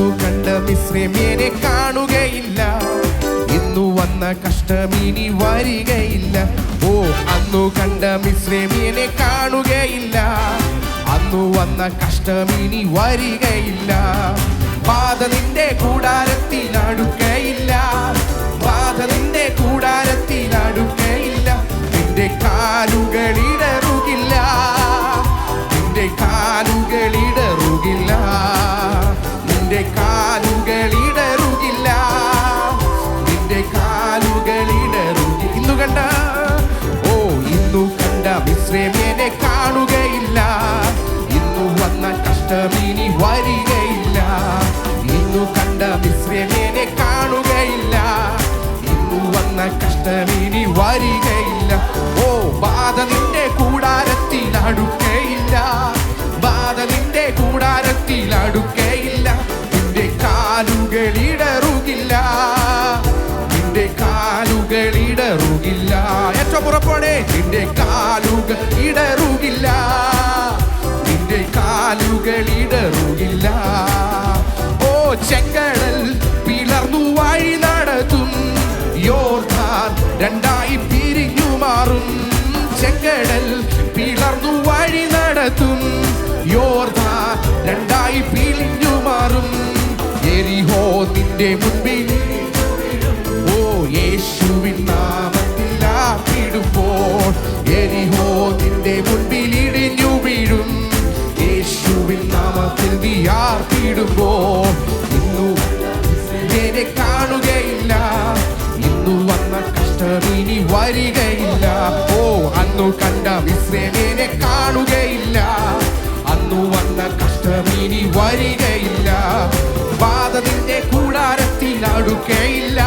അന്നു കണ്ട മിസ്രൈമ്യനെ കാണുകയില്ല, ഇന്നു വന്ന കഷ്ടമിനി വരികയില്ല. ഓ അന്നു കണ്ട മിസ്രൈമ്യനെ കാണുകയില്ല, അന്നു വന്ന കഷ്ടമിനി വരികയില്ല. ബാധ നിന്റെ കൂടാരത്തിൽ അടുക്കയില്ല, ബാധ നിന്റെ കൂടാരത്തിൽ അടുക്കയില്ല. നിന്റെ കാലുകളിടറുകില്ല, നിന്റെ കാലുകളിടറുകില്ല, നിന്റെ കാലുകളിടറുകില്ല, നിന്റെ കാലുകളിടറുകില്ല. ഇന്നു കണ്ട ഇന്നു കണ്ട മിസ്രൈമ്യനെ കാണുകയില്ല, ഇന്നു വന്ന കഷ്ടമിനി വരികയില്ല. ഇന്നു കണ്ട മിസ്രൈമ്യനെ കാണുകയില്ല, ഇന്നു വന്ന കഷ്ടമിനി വരികയില്ല. ഓ ബാധ നിന്റെ കൂടാരത്തിൽ അടുക്കയില്ല, ബാധ നിന്റെ കൂടാരത്തിൽ അടുക്കയില്ല. നിന്റെ കാലുകളിടറുകില്ല, നിന്റെ കാലുകളിടറുകില്ല. ഏറ്റവും ഉറപ്പോടെ നിന്റെ കാലുകൾ ഇടറുകില്ല, നിന്റെ കാലുകളിടറുകില്ല. ഓ ചെങ്കടൽ പിളർന്നു വഴി നടത്തും, യോർദാൻ രണ്ടായി പിരിഞ്ഞു മാറും. ചെങ്കടൽ പിളർന്നു വഴി നടത്തും, യോർദാൻ രണ്ടായി പിരിഞ്ഞു മാറും. യെരിഹോ നിന്റെ മുൻപിൽ ഓ യേശുവിൻ നാമത്തിൽ ആർപ്പിടുമ്പോൾ, യെരിഹോ നിന്റെ മുൻപിൽ ഇടിഞ്ഞു വീഴും. യേശുവിൻ നാമത്തിൽ നീ ആർപ്പിടുമ്പോൾ ഇന്നു മിസ്രൈമ്യനെ കാണുകയില്ല, ഇന്നു വന്ന കഷ്ടമിനി വരികയില്ല. ഓ അന്നു കണ്ട മിസ്രൈമ്യനെ കാണുകയില്ല, അന്നു വന്ന കഷ്ടമിനി വരികയില്ല. ബാധ നിന്റെ കൂടാരത്തിൽ അടുക്കയില്ല,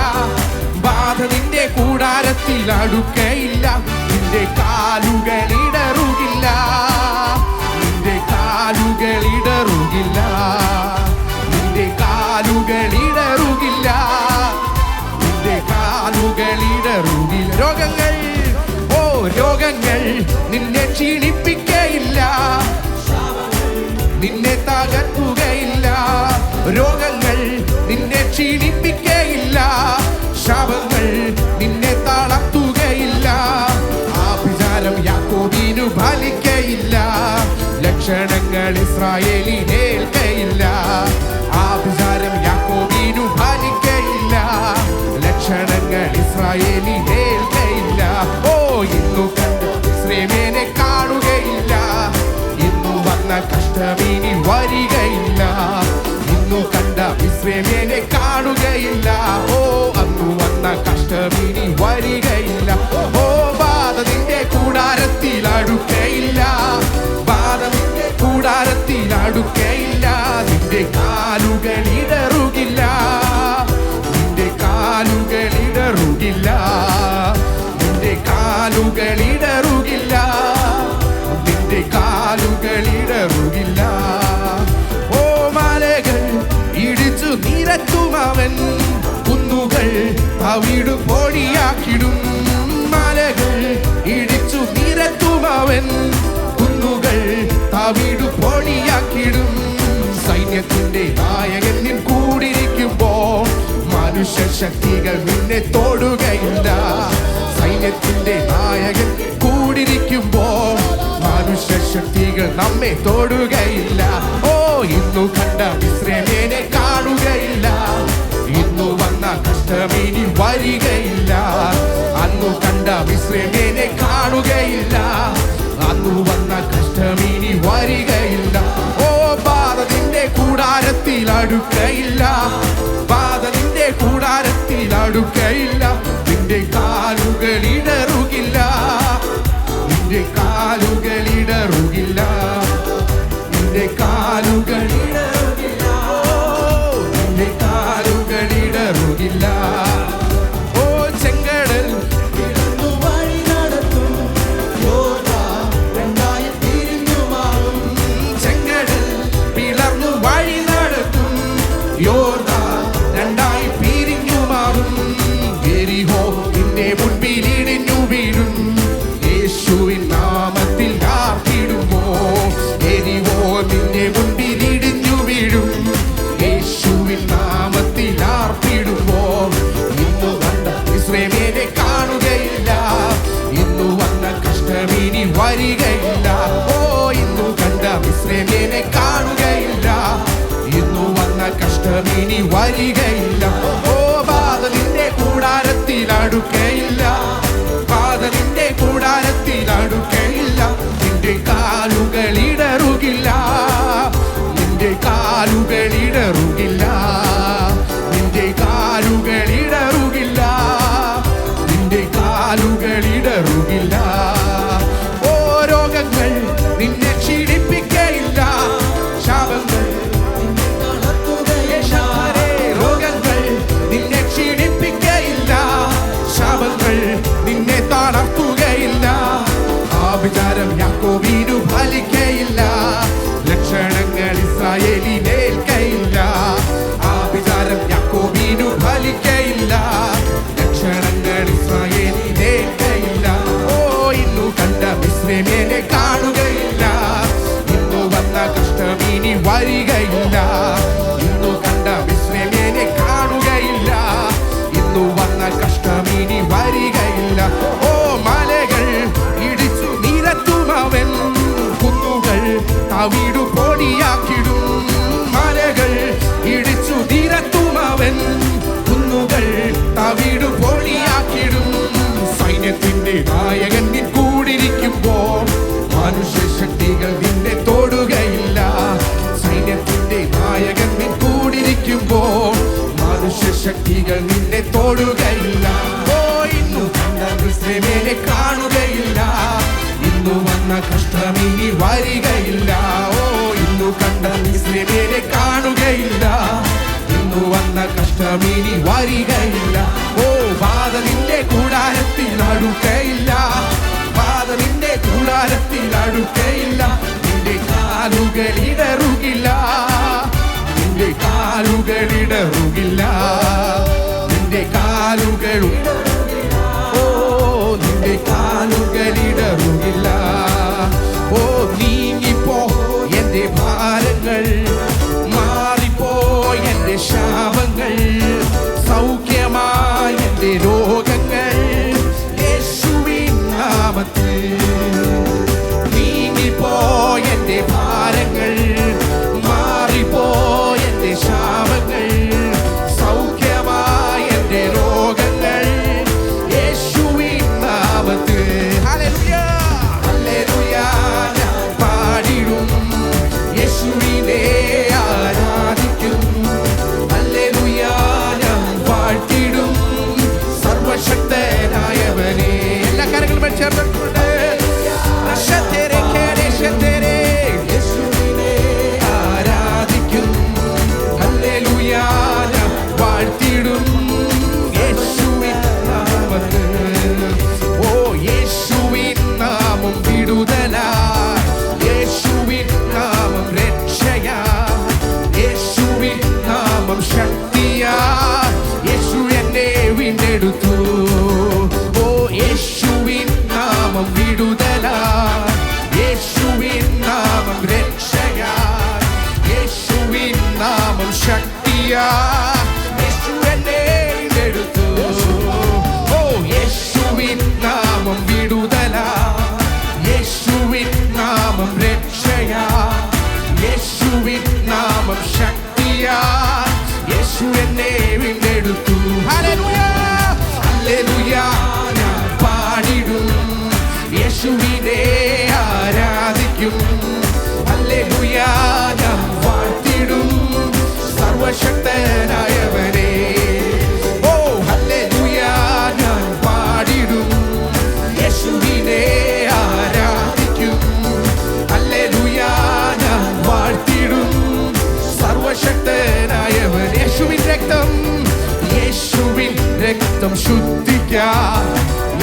ബാധ നിന്റെ കൂടാരത്തിൽ അടുക്കയില്ല. നിന്റെ കാലുകളിടറുകില്ല, നിന്റെ കാലുകളിടറുകില്ല, നിന്റെ കാലുകളിടറുകില്ല, നിന്റെ കാലുകളിടറുകില്ല. രോഗങ്ങൾ രോഗങ്ങൾ നിന്നെ ക്ഷീണിപ്പിക്കയില്ല, നിന്നെ തകർക്കുകയില്ല. രോഗങ്ങൾ നിന്നെ ക്ഷീണിപ്പിക്കയില്ല, ശാപങ്ങൾ നിന്നെ തളർത്തുകയില്ല. ആഭിചാരം യാക്കോബിനു ഫലിക്കയില്ല, ലക്ഷണങ്ങൾ ഇസ്രായേലിനേൽക്കയില്ല. ആഭിചാരം യാക്കോബിനു ഫലിക്കയില്ല, ലക്ഷണങ്ങൾ ഇസ്രായേലിനേൽക്കയില്ല. ഓ ഇന്നു കണ്ട മിസ്രൈമ്യനെ കാണുകയില്ല, ഇന്നു വന്ന കഷ്ടമിനി വരികയില്ല. ഇന്നു കണ്ട മിസ്രൈമ്യനെ കാണുകയില്ല, ഓ അന്നു വന്ന കഷ്ടമിനി വരികയില്ല. ഓ ബാധ നിന്റെ കൂടാരത്തിൽ അടുക്കയില്ല, ബാധ നിന്റെ കൂടാരത്തിൽ അടുക്കയില്ല. നിന്റെ കാലുകളിടറുകില്ല, നിന്റെ കാലുകളിടറുകില്ല, നിന്റെ കാലുകളിടറുകില്ല, നിന്റെ കാലുകളിടറുകില്ല. ഓ മലകൾ ഇടിച്ചു നിരത്തും അവൻ, കുന്നുകൾ തവിടു പൊടിയാക്കിടും. മലകൾ ഇടിച്ചു നിരത്തും അവൻ, കുന്നുകൾ തവിടു പൊടിയാക്കിടും. സൈന്യത്തിന്റെ നായകൻ നിൻ കൂടിയിരിക്കുമ്പോൾ മനുഷ്യ ശക്തികൾ നിന്നെ തൊടുകയില്ല. സൈന്യത്തിന്റെ നായകൻ കൂടിയിരിക്കുമ്പോൾ മനുഷ്യ ശക്തികൾ നമ്മെ തൊടുകയില്ല. ഓ ഇന്നു കണ്ട മിസ്രൈമ്യനെ കാണുകയില്ല, ഇന്നു വന്ന കഷ്ടമിനി വരികയില്ല. അന്നു കണ്ട മിസ്രൈമ്യനെ കാണുകയില്ല, അന്നു വന്ന കഷ്ടമിനി വരികയില്ല. ഓ ബാധ നിന്റെ കൂടാരത്തിൽ അടുക്കയില്ല, ബാധ നിന്റെ കൂടാരത്തിൽ അടുക്കയില്ല. നിന്റെ കാലുകളിടറുകില്ല, നിന്റെ കാലുകളിടറുകില്ല, നിന്റെ കാലുകളിടറുകില്ല, നിന്റെ കാലുകളിടറുകില്ല. ഓ ചെങ്കടൽ പിളർന്നു വഴി നടത്തും, യോർദാൻ രണ്ടായി പിരിഞ്ഞു മാറും. ചെങ്കടൽ പിളർന്നു വഴി നടത്തും, യോർദാൻ രണ്ടായി പിരിഞ്ഞു മാറും. യെരിഹോ നിന്റെ മുൻപിൽ ഇടിഞ്ഞു വീഴും. യേശുവിൻ നാമത്തിൽ ആർപ്പിടുമോ, യെരിഹോ നിന്റെ മുൻപിൽ ഇടിഞ്ഞു വീഴും. യേശുവിൻ കഷ്ടമിനി വരികയില്ല. ഓ ബാധ നിന്റെ കൂടാരത്തിൽ അടുക്കയില്ല, ബാധ നിന്റെ കൂടാരത്തിൽ അടുക്കയില്ല. നിന്റെ കാലുകൾ ഇടറുകില്ല, നിന്റെ കാലുകൾ ഇടറുകില്ല, നിന്റെ കാലുകൾ ഇടറുകില്ല, നിന്റെ കാലുകൾ ഇടറുകില്ല. ഓ രോഗങ്ങൾ നിന്നെ ക്ഷീണിപ്പിക്കയില്ല, ശാപങ്ങൾ രോഗങ്ങൾ നിന്നെ ക്ഷീണിപ്പിക്കയില്ല, ശാപങ്ങൾ നിന്നെ തളർത്തുകയില്ല. ആഭിചാരം യാക്കോബിനു ഫലിക്കയില്ല, ലക്ഷണങ്ങൾ ഇസ്രായേലിനേൽക്കയില്ല. ആഭിചാരം യാക്കോബിനു ഫലിക്കയില്ല, ലക്ഷണങ്ങൾ ഇസ്രായേലിനേൽക്കയില്ല. ഓ ഇന്നു കണ്ട മിസ്രയീമ്യനെ കാണുകയില്ല, ഇന്നു വന്ന കഷ്ടമിനി വരികയില്ല. ഇന്നു കണ്ട മിസ്രയീമ്യനെ കാണുകയില്ല, ഇന്നു വന്ന കഷ്ടമിനി വരികയില്ല. ഓ മലകൾ ഇടിച്ചു നിരത്തുമവൻ, കുന്നുകൾ തവിടു പൊടിയാക്കിടും. മലകൾ ഇടിച്ചു നിരത്തുമവൻ, കുന്നുകൾ തവിടു പൊടിയാക്കിടും. സൈന്യത്തിന്റെ നായകൻ നിൻ കൂടിരിക്കുമ്പോൾ മനുഷ്യശക്തികൾ നിന്നെ തൊടുകയില്ല. സൈന്യത്തിന്റെ നായകൻ നിൻ കൂടിരിക്കുമ്പോൾ മനുഷ്യശക്തികൾ നിന്നെ തൊടുകയില്ല. ഓ ഇന്നു കണ്ട മിസ്രയീമ്യനെ കാണുകയില്ല, ഇന്നു വന്ന കഷ്ടമിനി വരികയില്ല. ഓ ഇന്നു കണ്ട മിസ്രയീമ്യനെ കാണുകയില്ല, ഇന്നു വന്ന കഷ്ടമിനി വരികയില്ല. ഓ ബാധ നിന്റെ കൂടാരത്തിൽ അടുക്കയില്ല, ബാധ നിന്റെ കൂടാരത്തിൽ അടുക്കയില്ല. നിന്റെ കാലുകൾ ഇടറുകില്ല, നിന്റെ കാലുകൾ ഇടറുകില്ല, നിന്റെ കാലുകൾ ഓ നിന്റെ കാലുകൾ ഇടറുകില്ല. ഓ നീങ്ങിപ്പോ എന്റെ ഭാരങ്ങൾ, മാറിപ്പോ എന്റെ ശാപങ്ങൾ, സൗഖ്യമായ എന്റെ രോഗങ്ങൾ യേശുവിൻ നാമത്തിൽ. നീങ്ങിപ്പോ എന്റെ ഭാരങ്ങൾ, മാറിപ്പോ എന്റെ ശാപങ്ങൾ, സൗഖ്യമായ എന്റെ രോഗങ്ങൾ യേശുവിൻ നാമത്തിൽ. ഹല്ലേലൂയ ഹല്ലേലൂയ ഞാൻ പാടിടും, യേശുവിനെ ആരാധിക്കും. ഹല്ലേലൂയ ഞാൻ വാഴ്ത്തിടും സർവശക്തനായവനെ. എല്ലാ കാര്യങ്ങളും ചേർന്നിട്ടുണ്ട്. യേശുവിനെ ആരാധിക്കും, ഹല്ലേലൂയ ഞാൻ വാഴ്ത്തിടും യേശുവിൻ നാമത്തിൽ. ഓ യേശുവിൻ നാമം വിടുതലാ, യേശുവിൻ നാമം രക്ഷയാ, യേശുവിൻ നാമം ശക്തിയാ. യേശു എന്നെ വീണ്ടെടുത്തു. ഓ യേശുവിൻ നാമം വിടുതലാ, യേശുവിൻ നാമം രക്ഷയാ, യേശുവിൻ നാമം ശക്തിയാ. യേശു എന്നെ വീണ്ടെടുത്തു. ഓ യേശുവിൻ നാമം വിടുതലാ, യേശുവിൻ നാമം രക്ഷയാ, യേശുവിൻ നാമം ശക്തിയാ. യേശു എന്നെ വീണ്ടെടുത്തു. ഹല്ലേലൂയ ഹല്ലേലൂയ ഞാൻ പാടിടും, യേശുവിനെ ആരാധിക്കും. ഹല്ലേലൂയ ഞാൻ വാഴ്ത്തിടും സർവശക്തനായവനെ. ഓ ഹല്ലേലൂയ ഞാൻ പാടിടും, യേശുവിനെ ആരാധിക്കും. ഹല്ലേലൂയ ഞാൻ വാഴ്ത്തിടും സർവശക്തനായവൻ. യേശുവിൻ രക്തം, യേശുവിൻ രക്തം ശുദ്ധിക്കാ,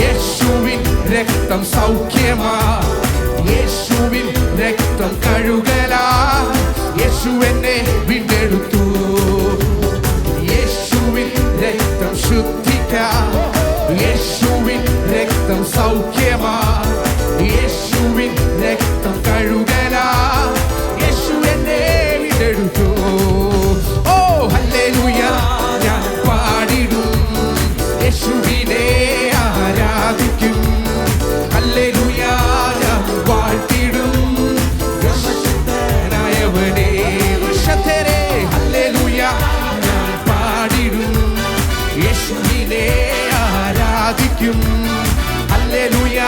യേശുവിൻ രക്തം സൗഖ്യമാ, യേശുവിൻ രക്തം കഴുകലാ. യേശു എന്നെ വീണ്ടെടുത്തു. യേശുവിൻ രക്തം ശുദ്ധിക്കാ, യേശുവിൻ രക്തം സൗഖ്യമാ, യേശുവിൻ രക്തം കഴുകലാ. യേശു എന്നെ വീണ്ടെടുത്തു. ഓ ഹല്ലേലൂയ ഞാൻ പാടിടും, യേശുവിനെ ആരാധിക്കും. ഹല്ലേലൂയ ഞാൻ ആരാധിക്കും. ഹല്ലേലൂയ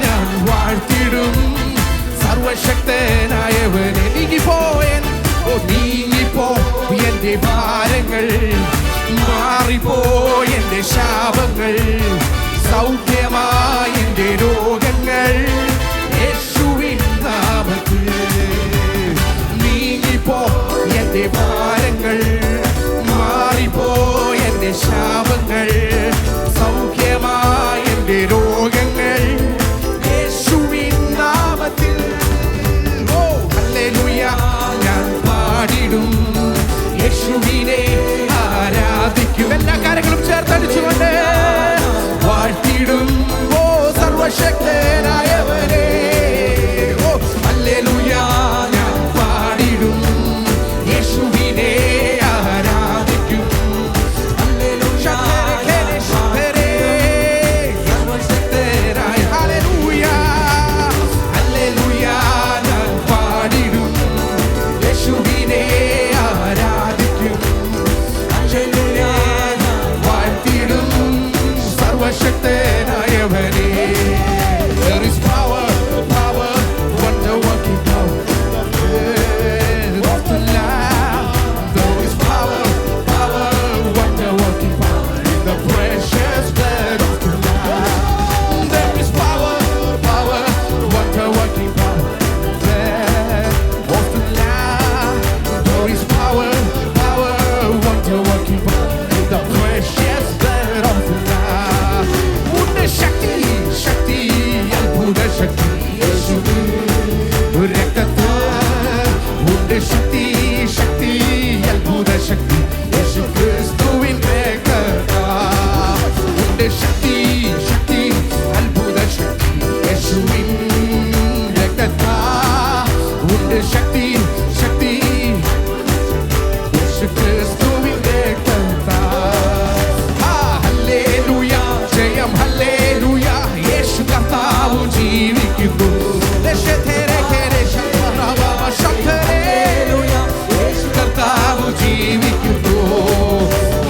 ഞാൻ വാഴ്ത്തിടും സർവശക്തനായവനെ. നീങ്ങിപ്പോ എന്റെ ഭാരങ്ങൾ, മാറിപ്പോ എന്റെ ശാപങ്ങൾ, സൗഖ്യമായി എന്റെ രോഗങ്ങൾ യേശുവിൻ നാമത്തിൽ. നീങ്ങിപ്പോ എന്റെ ഭാരങ്ങൾ, മാറിപ്പോ എന്റെ ശാപങ്ങൾ, സൗഖ്യമായി എന്റെ രോഗങ്ങൾ യേശുവിൻ നാമത്തിൽ. ഓ ഹല്ലേലൂയ ഞാൻ പാടിടും യേശുവിനെ ആരാധിക്കും. എല്ലാ കാര്യങ്ങളും ചേർത്തടിച്ചുകൊണ്ട് വാഴ്ത്തിടും ഓ സർവശക്തനായവനെ. ഓ ഹല്ലേലൂയ ഞാൻ പാടിടും യേശുവിനെ ആരാധിക്കും. ഹല്ലേലൂയ സർവശക്തനായ ഹല്ലേലൂയ ഹല്ലേലൂയ ഞാൻ പാടിടും യേശുവിനെ ആരാധിക്കും. Hallelujah വാഴ്ത്തിടും സർവശക്തനായവനെ. There is power, power, wonder working power of the Lamb. There is power, power, wonder working power in the precious blood of the Lamb. There is power, power, wonder working power of the Lamb. There is power, power, wonder working power in the precious blood of the Lamb. ശക്തി ശക്തി അത്ഭുത ശക്തി യേശുവിൻ രക്തത്തിൽ ഉണ്ട്. ശക്തി ശക്തി അത്ഭുത ശക്തി യേശു ക്രിസ്തുവിൻ രക്തത്തിൽ ഉണ്ട്. ശക്തി ശക്തി അത്ഭുത ശക്തി യേശുവിൻ രക്തത്തിൽ ഉണ്ട്. ശക്തി ശക്തി യേശു ക്രിസ്തുവിൻ രക്തത്തിൽ. ഹല്ലേലൂയ ജയം ഹല്ലേലൂയ യേശു കർത്താവ് ജീവിക്കുന്നു. യേശു കർത്താവ് ജീവിക്കുന്നു.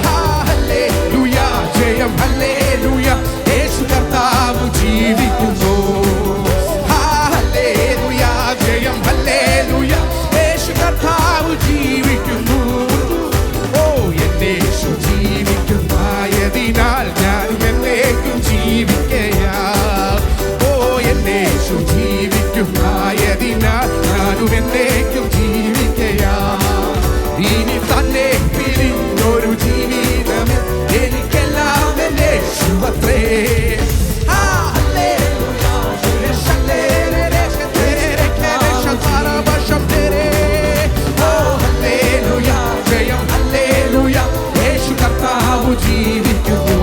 ഹല്ലേലൂയ ജയം ഹല്ലേലൂയ യേശു കർത്താവ് ജീവിക്കുന്നു. ഹല്ലേലൂയ ജയം ഹല്ലേലൂയ യേശു കർത്താവ് ജീവിക്കുന്നു. ഓ എന്റെ യേശു ജീവിക്കുന്നതിനാൽ ഞാൻ എന്നേക്കും ജീവിക്കയാ. ഓ എന്റെ യേശു ജീവിക്കുന്നതിനാൽ ഞാനും എന്നേക്കും ജീവിക്കയാ. ഇനി തന്നെ പിരിഞ്ഞൊരു ജീവിതം എനിക്കെല്ലാം എന്റെ യേശുവത്രേ. ജീവിക്കുന്നു.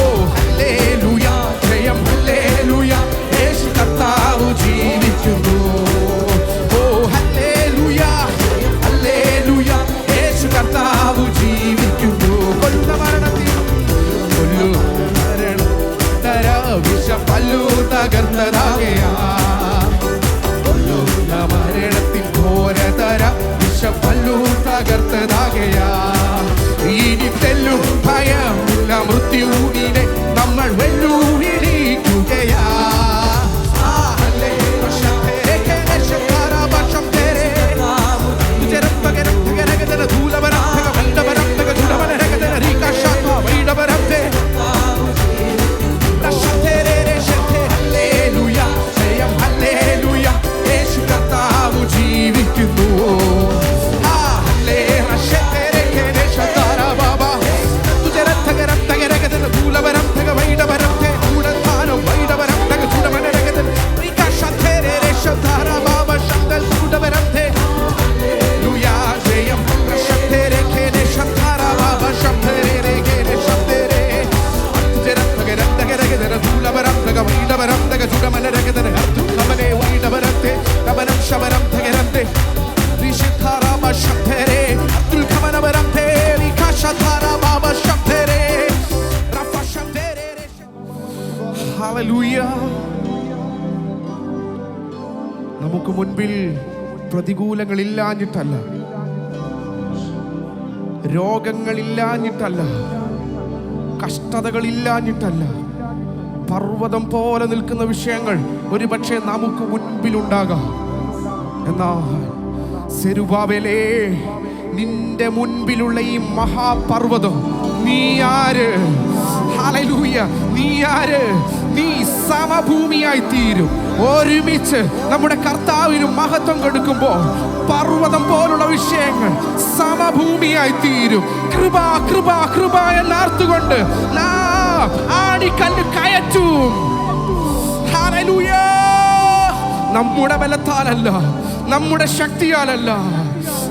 ഓ ഹല്ലേലൂയ ജയം ഹല്ലേലൂയ യേശു കർത്താവ് ജീവിക്കുന്നു. ഓ ഹല്ലേലൂയ ഹല്ലേലൂയ യേശു കർത്താവ് ജീവിക്കുന്നു. കൊല്ലുന്ന മരണത്തിൽ വിഷപ്പല്ലു തകർന്നതാകയാ. കൊല്ലുന്ന മരണത്തിൽ ഘോരതര വിഷപ്പല്ലു തകർത്തതാകയാ. ഇനി തെല്ലും ഭയമില്ല മൃത്യുവിനെ നമ്മൾ വെല്ലുവിളിക്കുകയാ. യേശു കർത്താവ് ജീവിക്കുന്നു. നമുക്ക് മുൻപിൽ പ്രതികൂലങ്ങളില്ലാഞ്ഞിട്ടല്ല, രോഗങ്ങളില്ലാഞ്ഞിട്ടല്ല, കഷ്ടതകളില്ലാഞ്ഞിട്ടല്ല, പർവ്വതം പോലെ നിൽക്കുന്ന വിഷയങ്ങൾ ഒരു പക്ഷേ നമുക്ക് മുൻപിലുണ്ടാകാം. എന്നാൽ സെരുബാബേലേ, നിന്റെ മുൻപിലുള്ള ഈ മഹാപർവ്വതം നീ ആര്? ഹല്ലേലൂയ! നീ ആര്? നീ സമഭൂമിയായി തീരും. ഒരുമിച്ച് നമ്മുടെ കർത്താവിന് മഹത്വം കൊടുക്കുമ്പോൾ പർവ്വതം പോലുള്ള വിഷയങ്ങൾ സമഭൂമിയായി തീരും. കൃപ കൃപ കൃപ എന്നാർത്തുകൊണ്ട് ആണിക്കല്ല് കയറ്റും. ഹല്ലേലൂയ! നമ്മുടെ ബലത്താലല്ല, നമ്മുടെ ശക്തിയാലല്ല,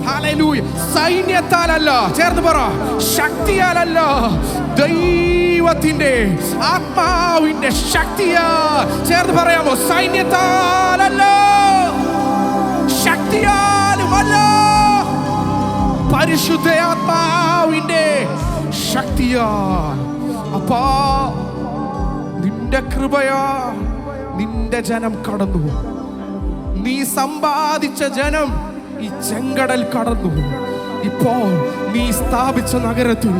ഹല്ലേലൂയ, സൈന്യത്താലല്ല, ചേർന്ന് പറ, ശക്തിയാലല്ല, ദൈവത്തിന്റെ ആത്മാവിന്റെ ശക്തിയാ. ചേർന്ന് പറയാമോ? സൈന്യത്താലല്ല, ശക്തിയാലുമല്ല, പരിശുദ്ധ ആത്മാവിന്റെ ശക്തിയാ. അപ്പാ, നിന്റെ കൃപയാ നിന്റെ ജനം കടന്നു. നീ സമ്പാദിച്ച ജനം ഈ ചെങ്കടൽ കടന്നു. ഇപ്പോൾ നീ സ്ഥാപിച്ച നഗരത്തിൽ,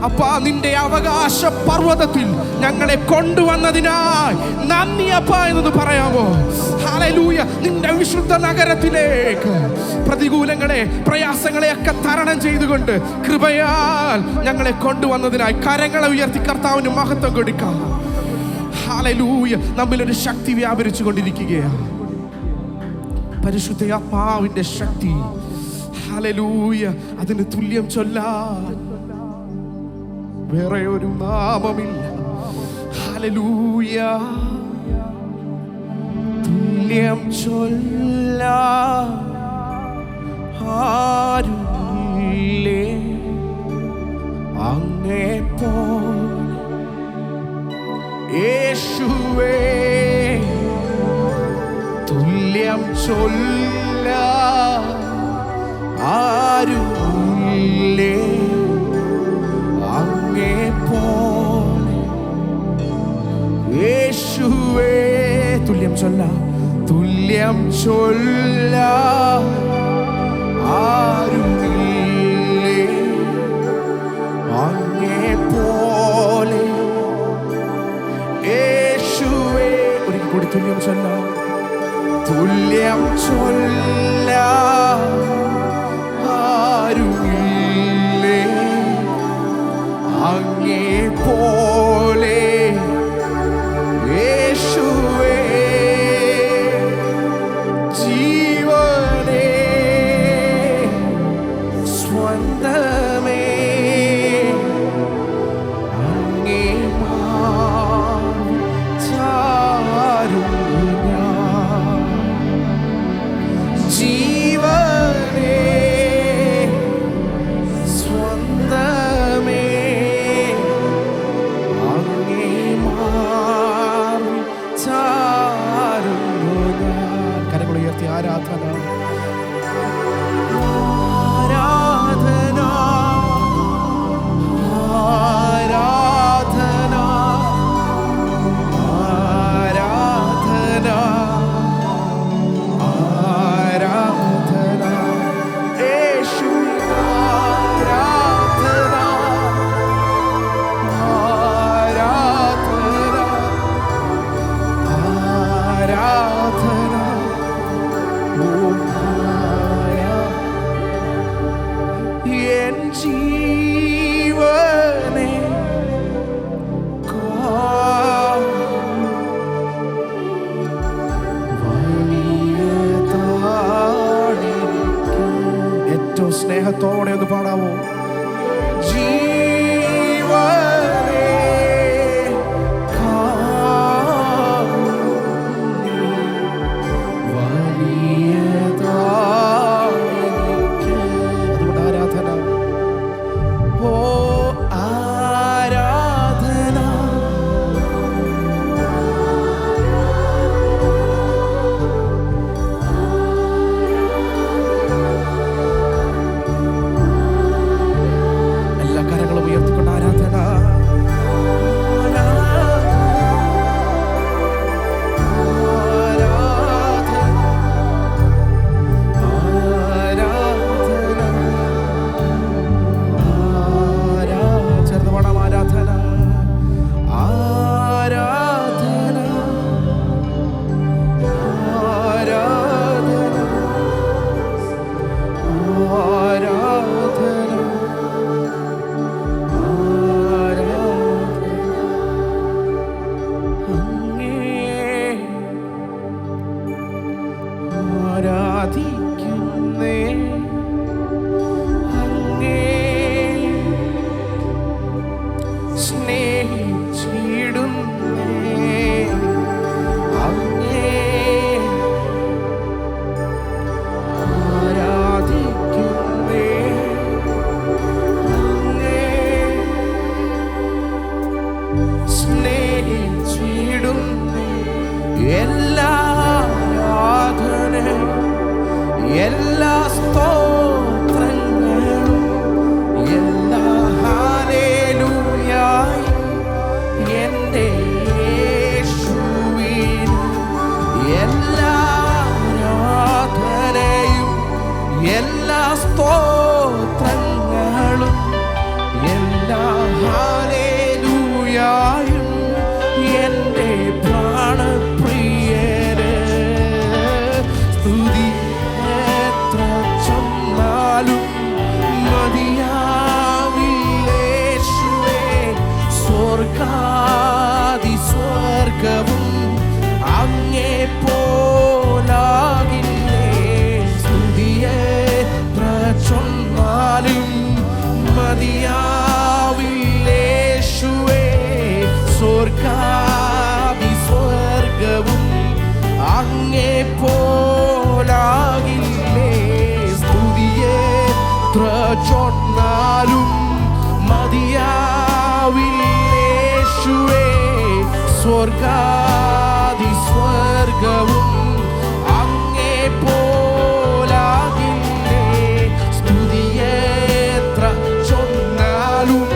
അപ്പാ, നിന്റെ അവകാശ പർവ്വതത്തിൽ ഞങ്ങളെ കൊണ്ടുവന്നതിനായി നന്ദി അപ്പാ എന്ന് പറയാമോ? ഹല്ലേലൂയ! നിന്റെ വിശുദ്ധ നഗരത്തിലേക്ക് പ്രതികൂലങ്ങളെ, പ്രയാസങ്ങളെ ഒക്കെ തരണം ചെയ്തുകൊണ്ട് കൃപയാൽ ഞങ്ങളെ കൊണ്ടുവന്നതിനായി കരങ്ങളെ ഉയർത്തി കർത്താവിന് മഹത്വം കൊടുക്കാം. ഹല്ലേലൂയ! നമ്മിലൊരു ശക്തി വ്യാപരിച്ചു കൊണ്ടിരിക്കുകയാണ്, പരിശുദ്ധ ആത്മാവിന്റെ ശക്തി. ഹല്ലേലൂയ! അതിന് തുല്യം ചൊല്ലാൻ വേറെ ഒരു നാമമില്ല. ഹല്ലേലൂയ! തുല്യം ചൊല്ലാൻ ആരുമില്ലേ അങ്ങേപ്പോലെ യേശുവേ. തുല്യം ചൊല്ലാൻ ആരുമില്ലേ അങ്ങേപ്പോലെ യേശുവേ. തുല്യം ചൊല്ലാൻ, തുല്യം ചൊല്ലാൻ ആരുമില്ലേ അങ്ങേപ്പോലെ യേശുവേ. ഒരിക്കൽ കൂടി തുല്യം ചൊല്ലാം, തുല്യം ചൊല്ലാൻ ആരുമില്ലേ അങ്ങേപ്പോലെ യേശുവേ. ജീവനേ സ്വന്തമേ അങ്ങേ ചാരും ജീവനേ സ്വന്തമേ അങ്ങേ മാറി ചാരുന്നു ഞാൻ. കരങ്ങൾ ഉയർത്തി ആരാധന, ആരാധന, ആരാധന, ആരാധന, ആരാധന, യേശുവേ ആരാധന, ആരാധന, ആരാധന, ഓ എൻ ജീവനെ ഏറ്റവും സ്നേഹത്തോടെ ഒന്ന് പാടാവോ? ജീവനെ അതുകൊണ്ട് ആരാധന, ഓ ആരാധന, എല്ലാ കരങ്ങളും ഉയർത്തിക്കൊണ്ട് ആരാധന. ചൊന്നാലും മതിയാവില്ലേശുവേ. സ്വർഗാദി സ്വർഗവും അങ്ങേ പോലാകില്ലേ. സ്തുതിയെത്ര ചൊന്നാലും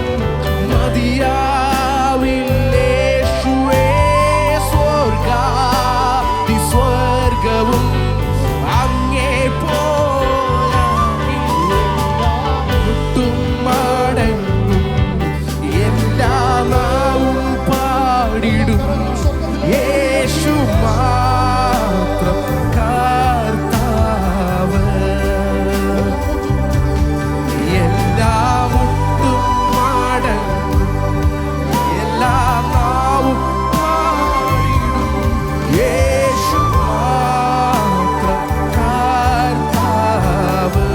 മതിയാവില്ലേശുവേ. സ്വർഗാദി സ്വർഗവും അങ്ങേ പോലാകില്ലേ. മുട്ടും മടങ്ങും എല്ലാ നാവും പാടിടും യേശു മാത്രം കർത്താവ്. എല്ലാ മുട്ടും മടങ്ങും എല്ലാ നാവും പാടിടും യേശു മാത്രം കർത്താവ്.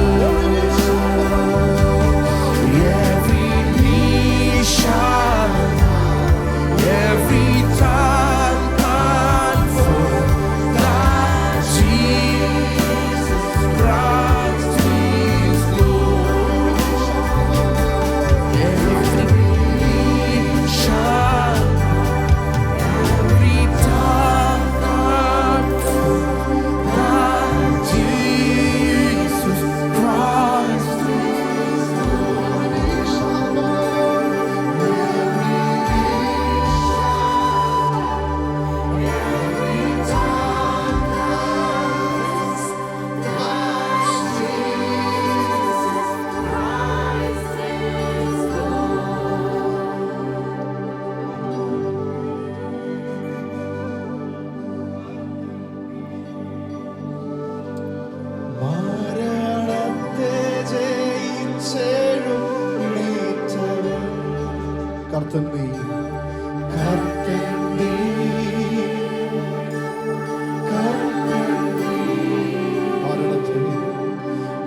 Every knee shall, every tongue confess that Jesus Christ is Lord. Every knee shall, every tongue confess that Jesus Christ is മരണത്തെ ജയിച്ചെഴുന്നേറ്റവൻ കർത്തൻ നീ, കർത്തൻ നീ, കർത്തൻ നീ.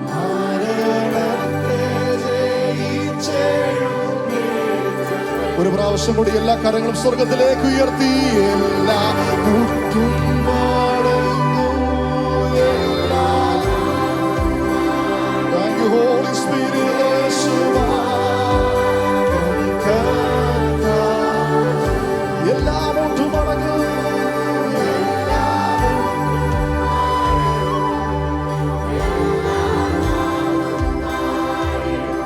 മരണത്തെ ജയിച്ചെഴുന്നേറ്റവൻ. ഒരു പ്രാവശ്യം കൂടി എല്ലാ കരങ്ങളും സ്വർഗത്തിലേക്ക് ഉയർത്തി. എല്ലാ മുട്ടും മടങ്ങും എല്ലാ. Thank you, Holy Spirit. എല്ലാ മുട്ടും മടങ്ങും എല്ലാ മുട്ടും മടങ്ങും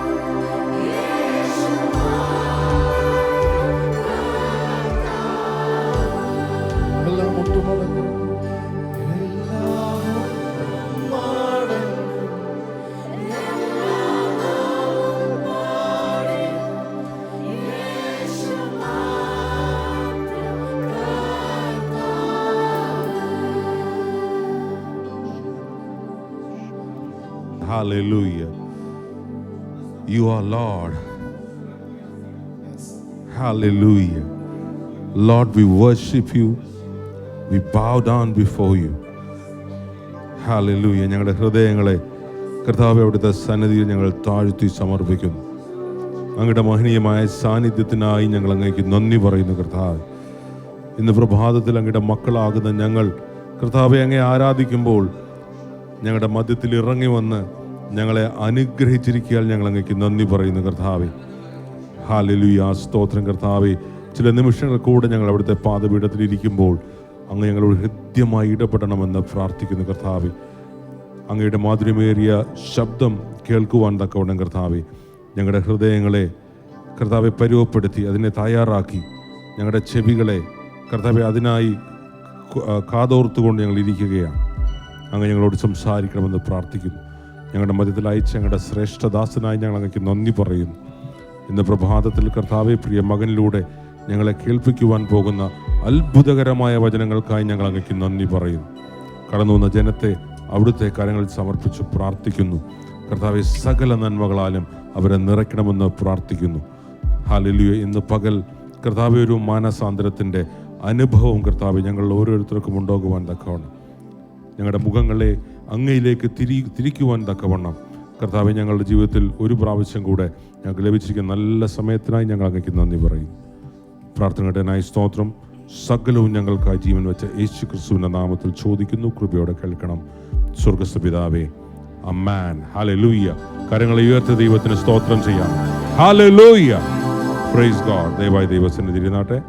എല്ലാ മുട്ടും മടങ്ങും. Hallelujah. You are Lord. Hallelujah. Lord, we worship you. We bow down before you. Hallelujah. ഞങ്ങളുടെ ഹൃദയങ്ങളെ കർത്താവേ അവിടുത്തെ സന്നിധിയിൽ ഞങ്ങൾ താഴ്ത്തി സമർപ്പിക്കുന്നു. അങ്ങയുടെ മഹനീയമായ സാന്നിധ്യത്തിനായി ഞങ്ങൾ അങ്ങേക്ക് നന്ദി പറയുന്നു കർത്താവ്. ഇന്ന് പ്രഭാതത്തിൽ അങ്ങയുടെ മക്കളാകുന്ന ഞങ്ങൾ കർത്താവെ അങ്ങേ ആരാധിക്കുമ്പോൾ ഞങ്ങളുടെ മധ്യത്തിൽ ഇറങ്ങി വന്ന് ഞങ്ങളെ അനുഗ്രഹിച്ചിരിക്കാൻ ഞങ്ങൾ അങ്ങേക്ക് നന്ദി പറയുന്നു കർത്താവെ. ഹല്ലേലൂയ. സ്തോത്രം കർത്താവെ. ചില നിമിഷങ്ങൾ കൂടെ ഞങ്ങൾ അവിടുത്തെ പാദപീഠത്തിൽ ഇരിക്കുമ്പോൾ അങ്ങ് ഞങ്ങളോട് ഹൃദ്യമായി ഇടപെടണമെന്ന് പ്രാർത്ഥിക്കുന്നു കർത്താവെ. അങ്ങയുടെ മാധുര്യമേറിയ ശബ്ദം കേൾക്കുവാൻ തക്കവണ്ണം കർത്താവെ ഞങ്ങളുടെ ഹൃദയങ്ങളെ കർത്താവെ പരുവപ്പെടുത്തി അതിനെ തയ്യാറാക്കി ഞങ്ങളുടെ ചെവികളെ കർത്താവെ അതിനായി കാതോർത്തുകൊണ്ട് ഞങ്ങൾ ഇരിക്കുകയാണ്. അങ്ങ് ഞങ്ങളോട് സംസാരിക്കണമെന്ന് പ്രാർത്ഥിക്കുന്നു. ഞങ്ങളുടെ മധ്യത്തിൽ അയച്ച് ഞങ്ങളുടെ ശ്രേഷ്ഠദാസനായി ഞങ്ങൾ അങ്ങേക്ക് നന്ദി പറയുന്നു. ഇന്ന് പ്രഭാതത്തിൽ കർത്താവെ പ്രിയ മകനിലൂടെ ഞങ്ങളെ കേൾപ്പിക്കുവാൻ പോകുന്ന അത്ഭുതകരമായ വചനങ്ങൾക്കായി ഞങ്ങൾ അങ്ങേക്ക് നന്ദി പറയുന്നു. കടന്നു വന്ന ജനത്തെ അവിടുത്തെ കരങ്ങളിൽ സമർപ്പിച്ച് പ്രാർത്ഥിക്കുന്നു. കർത്താവെ സകല നന്മകളാലും അവരെ നിറയ്ക്കണമെന്ന് പ്രാർത്ഥിക്കുന്നു. ഹല്ലേലൂയ. ഇന്ന് പകൽ കർത്താവെ ഒരു മാനസാന്തരത്തിൻ്റെ അനുഭവം കർത്താവെ ഞങ്ങൾ ഓരോരുത്തർക്കും ഉണ്ടാകുവാൻ തക്കവണ്ണം ഞങ്ങളുടെ മുഖങ്ങളെ അങ്ങയിലേക്ക് തിരിക്കുവാൻ തക്കവണ്ണം കർത്താവെ ഞങ്ങളുടെ ജീവിതത്തിൽ ഒരു പ്രാവശ്യം കൂടെ ഞങ്ങൾക്ക് ലഭിച്ചിരിക്കുന്ന നല്ല സമയത്തിനായി ഞങ്ങൾ അങ്ങേക്ക് നന്ദി പറയും. പ്രാർത്ഥനയുടേതായി സ്തോത്രം. സകലവും ഞങ്ങൾക്കായി ജീവൻ വെച്ച യേശു ക്രിസ്തുവിൻ്റെ നാമത്തിൽ ചോദിക്കുന്നു. കൃപയോടെ കേൾക്കണം. സ്വർഗസ്ഥ പിതാവേ, അമ്മാൻ. ഹല്ലേലൂയ. കരങ്ങളെ ഉയർത്തി ദൈവത്തിന് സ്തോത്രം ചെയ്യാം. ഹല്ലേലൂയ. Praise God. ദയവായി ദൈവസന്നിധിയിൽ ഇരുന്നാട്ടെ.